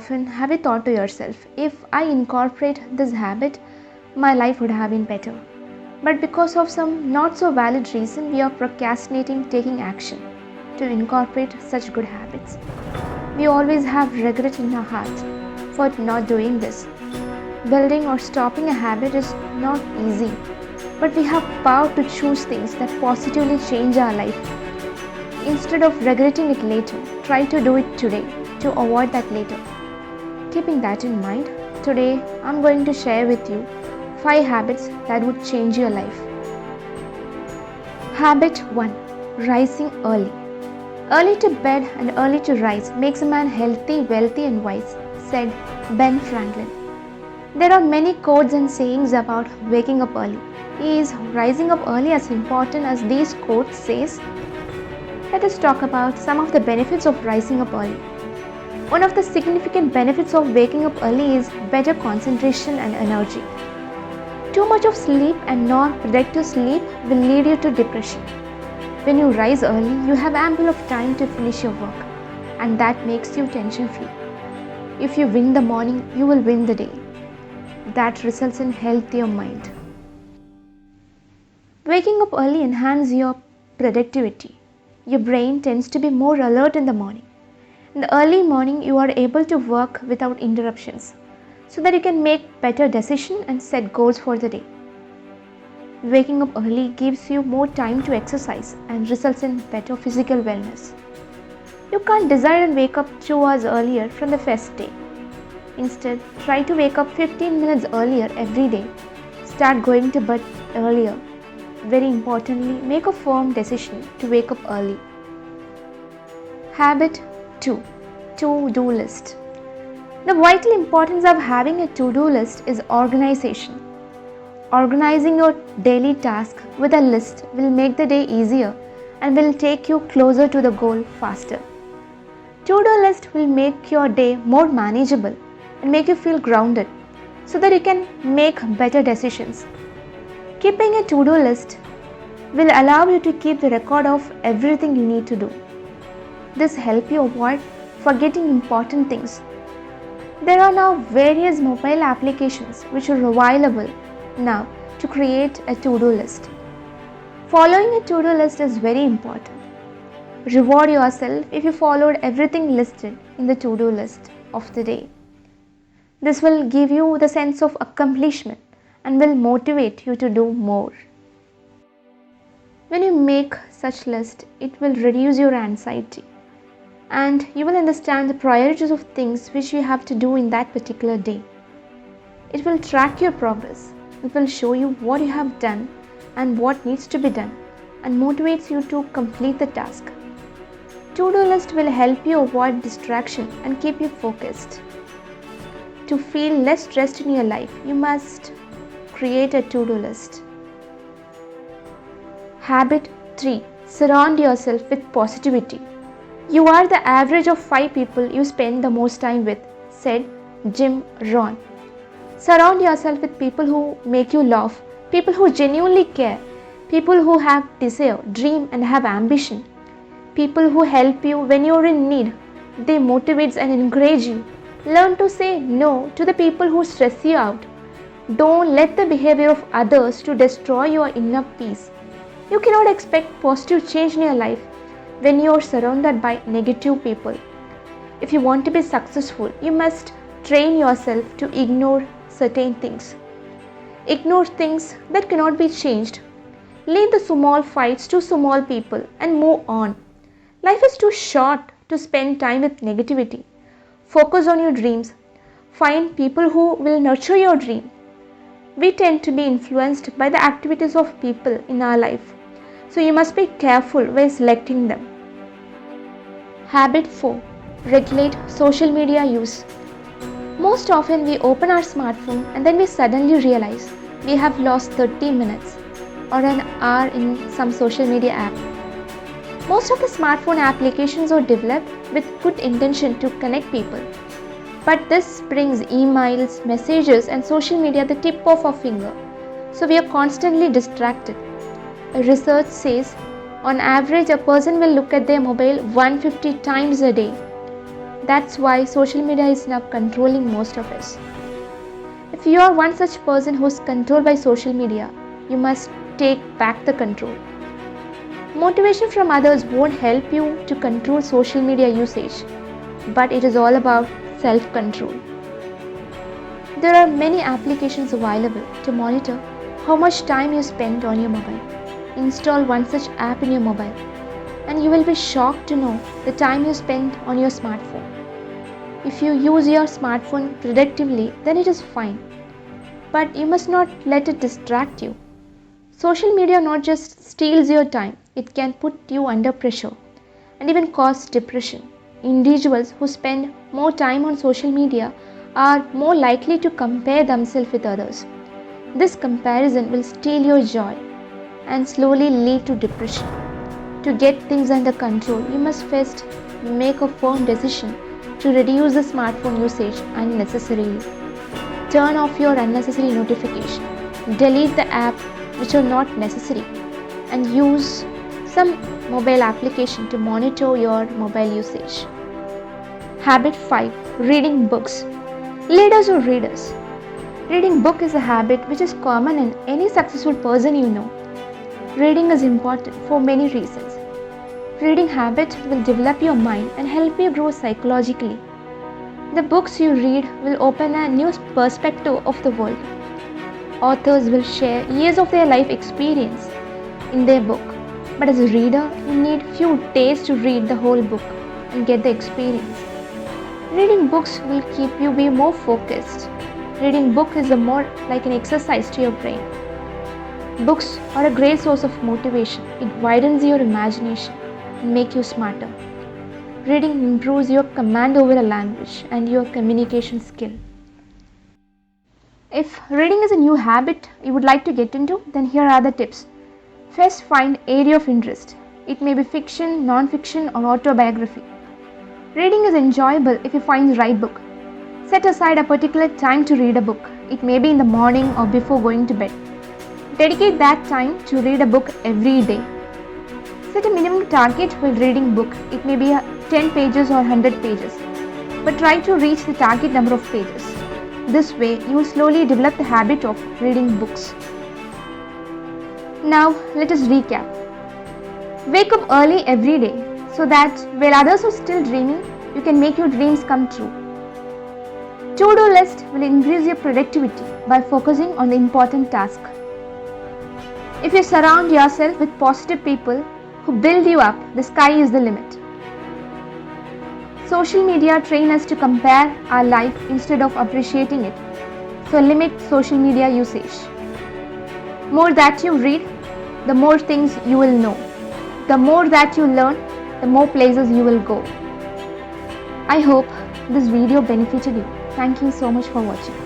often have you thought to yourself, if I incorporate this habit, my life would have been better? But because of some not so valid reason, we are procrastinating taking action to incorporate such good habits. We always have regret in our heart for not doing this. Building or stopping a habit is not easy, but we have power to choose things that positively change our life. Instead of regretting it later, try to do it today to avoid that later. Keeping that in mind, today I'm going to share with you 5 habits that would change your life. Habit 1. Rising early. Early to bed and early to rise makes a man healthy, wealthy and wise, said Ben Franklin. There are many quotes and sayings about waking up early. Is rising up early as important as these quotes says? Let us talk about some of the benefits of rising up early. One of the significant benefits of waking up early is better concentration and energy. Too much of sleep and non-productive sleep will lead you to depression. When you rise early, you have ample of time to finish your work, and that makes you tension-free. If you win the morning, you will win the day. That results in healthier mind. Waking up early enhances your productivity. Your brain tends to be more alert in the morning. In the early morning, you are able to work without interruptions, so that you can make better decisions and set goals for the day. Waking up early gives you more time to exercise and results in better physical wellness. You can't decide and wake up 2 hours earlier from the first day. Instead, try to wake up 15 minutes earlier every day. Start going to bed earlier. Very importantly, make a firm decision to wake up early. Habit 2. To-do list. The vital importance of having a to-do list is organization. Organizing your daily task with a list will make the day easier and will take you closer to the goal faster. To-do list will make your day more manageable and make you feel grounded so that you can make better decisions. Keeping a to-do list will allow you to keep the record of everything you need to do. This helps you avoid forgetting important things. There are now various mobile applications which are available now to create a to-do list. Following a to-do list is very important. Reward yourself if you followed everything listed in the to-do list of the day. This will give you the sense of accomplishment and will motivate you to do more. When you make such list, it will reduce your anxiety and you will understand the priorities of things which you have to do in that particular day. It will track your progress. It will show you what you have done and what needs to be done and motivates you to complete the task. To-do list will help you avoid distraction and keep you focused. To feel less stressed in your life, you must create a to-do list. Habit 3. Surround yourself with positivity. You are the average of 5 people you spend the most time with, said Jim Rohn. Surround yourself with people who make you laugh, people who genuinely care, people who have desire, dream and have ambition, people who help you when you are in need. They motivate and encourage you. Learn to say no to the people who stress you out. Don't let the behavior of others to destroy your inner peace. You cannot expect positive change in your life when you are surrounded by negative people. If you want to be successful, you must train yourself to ignore certain things. Ignore things that cannot be changed. Leave the small fights to small people and move on. Life is too short to spend time with negativity. Focus on your dreams. Find people who will nurture your dream. We tend to be influenced by the activities of people in our life, so you must be careful while selecting them. Habit 4. Regulate social media use. Most often we open our smartphone and then we suddenly realize we have lost 30 minutes or an hour in some social media app. Most of the smartphone applications are developed with good intention to connect people. But this brings emails, messages and social media at the tip of our finger. So we are constantly distracted. Research says on average a person will look at their mobile 150 times a day. That's why social media is now controlling most of us. If you are one such person who's controlled by social media, you must take back the control. Motivation from others won't help you to control social media usage, but it is all about self-control. There are many applications available to monitor how much time you spend on your mobile. Install one such app in your mobile, and you will be shocked to know the time you spend on your smartphone. If you use your smartphone productively, then it is fine, but you must not let it distract you. Social media not just steals your time, it can put you under pressure and even cause depression. Individuals who spend more time on social media are more likely to compare themselves with others. This comparison will steal your joy and slowly lead to depression. To get things under control, you must first make a firm decision to reduce the smartphone usage unnecessarily. Turn off your unnecessary notification. Delete the app which are not necessary and use some mobile application to monitor your mobile usage. Habit 5. Reading books. Leaders or readers? Reading book is a habit which is common in any successful person you know. Reading is important for many reasons. Reading habit will develop your mind and help you grow psychologically. The books you read will open a new perspective of the world. Authors will share years of their life experience in their book. But as a reader, you need few days to read the whole book and get the experience. Reading books will keep you be more focused. Reading book is a more like an exercise to your brain. Books are a great source of motivation. It widens your imagination and make you smarter. Reading improves your command over a language and your communication skill. If reading is a new habit you would like to get into, then here are the tips. First, find area of interest. It may be fiction, non-fiction or autobiography. Reading is enjoyable if you find the right book. Set aside a particular time to read a book. It may be in the morning or before going to bed. Dedicate that time to read a book every day. Set a minimum target while reading a book. It may be 10 pages or 100 pages. But try to reach the target number of pages. This way, you will slowly develop the habit of reading books. Now, let us recap. Wake up early every day so that while others are still dreaming, you can make your dreams come true. To-do list will increase your productivity by focusing on the important task. If you surround yourself with positive people who build you up, the sky is the limit. Social media train us to compare our life instead of appreciating it. So limit social media usage. More that you read, the more things you will know. The more that you learn, the more places you will go. I hope this video benefited you. Thank you so much for watching.